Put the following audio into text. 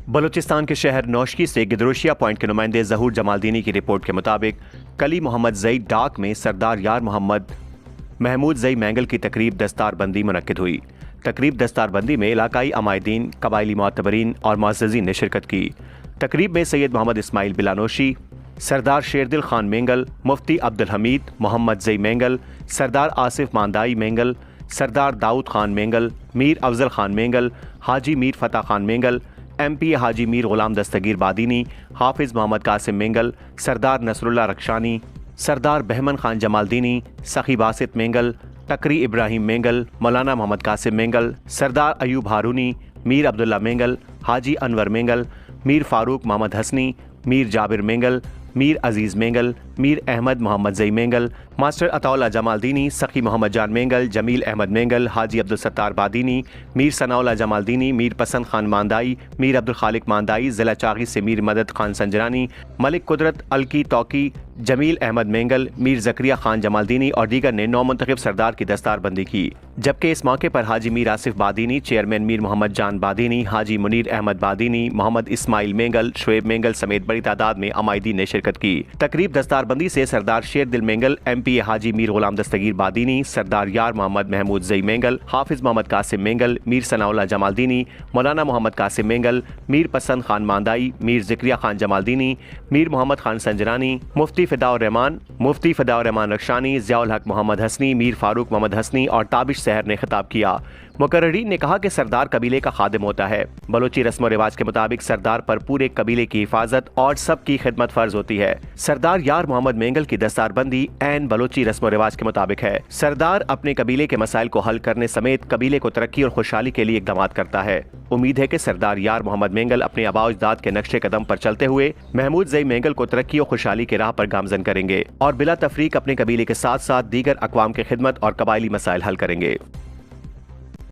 बलूचिस्तान के शहर नौशकी से गिदरोशिया पॉइंट के नुमाइंदे ज़हूर जमालदीनी की रिपोर्ट के मुताबिक कली मोहम्मद ज़ई डाक में सरदार यार मोहम्मद महमूद ज़ई मैंगल की तकरीब दस्तारबंदी मुनक्किद हुई। तकरीब दस्तारबंदी में इलाकाई अमायदीन, कबायली मोतबरीन और मुअज़्ज़ज़ीन ने शिरकत की। तकरीब में सैयद मोहम्मद इस्माइल बिलानोशी, सरदार शेरदिल खान मेंगल, मुफ्ती अब्दुल हमीद मोहम्मद ज़ई मेंगल, सरदार आसिफ मांदाई मेंगल, सरदार दाऊद खान मेंगल, मीर अफजल खान मेंगल, हाजी मीर फ़तह खान मेंगल, MP हाजी मीर गुलाम दस्तगीर बादीनी, हाफिज़ मोहम्मद कासिम मेंगल, सरदार नसरुल्लाह रक्षानी, सरदार बहमन खान जमालदीनी, सखी बासित मेंगल, टकरी इब्राहिम मेंगल, मौलाना मोहम्मद कासिम मेंगल, सरदार अयूब हारूनी, मीर अब्दुल्ला मेंगल, हाजी अनवर मेंगल, मीर फारूक मोहम्मद हसनी, मीर जाबिर मेंगल, मीर अजीज़ मेंगल, मीर अहमद मोहम्मद ज़ई मेंगल, मास्टर अताउल्लाह जमालदीनी, सखी मोहम्मद जान मेंगल, जमील अहमद मेंगल, हाजी अब्दुल सत्तार बादीनी, मीर सनाउल्लाह जमालदीनी, मीर पसंद खान मांदाई, मीर अब्दुल खालिक मांदाई, ज़िला चागी से मीर मदद खान संजरानी, मलिक कुदरत अलकी तौकी, जमील अहमद मेंगल, मीर ज़करिया खान जमालदीनी और दीगर ने नौ मुंतखब सरदार की दस्तारबंदी की। जबकि इस मौके पर हाजी मीर आसिफ बादीनी, चेयरमैन मीर मोहम्मद जान बादीनी, हाजी मुनीर अहमद बादीनी, मोहम्मद इस्माइल मेंगल, शुएब मेंगल समेत बड़ी तादाद में अमायदीन ने शिरकत की। तकरीब दस्तारबंदी से सरदार शेरदिल मेंगल, MP हाजी मीर गुलाम दस्तगीर बादीनी, सरदार यार मोहम्मद महमूद ज़ई मेंगल, हाफिज़ मोहम्मद कासिम मेंगल, मीर सनाउल्लाह जमालदीनी, मौलाना मोहम्मद कासिम मेंगल, मीर पसंद खान मांदाई, मीर ज़करिया खान जमालदीनी, मीर मोहम्मद खान संजरानी, मुफ्ती फ़िदाउर रहमान रक्षानी, ज़ियाउल हक मोहम्मद हसनी, मीर फारूक मोहम्मद हसनी और ताबिश सहर ने खिताब किया। मुकर्ररीन ने कहा कि सरदार कबीले का खादिम होता है। बलोची रस्म व रिवाज के मुताबिक सरदार पर पूरे कबीले की हिफाजत और सबकी खिदमत फर्ज होती है। सरदार यार मोहम्मद मेंगल की दस्तारबंदी ऐन बलोची रस्म व रिवाज के मुताबिक है। सरदार अपने कबीले के मसाइल को हल करने समेत कबीले को तरक्की और खुशहाली के लिए इक़दाम करता है। उम्मीद है कि सरदार यार मोहम्मद मेंगल अपने आबा अजदाद के नक्शे कदम पर चलते हुए महमूद ज़ई मेंगल को तरक्की और खुशहाली की राह पर गामजन करेंगे और बिला तफरीक अपने कबीले के साथ साथ दीगर अक़वाम की खिदमत और कबायली मसाइल हल करेंगे।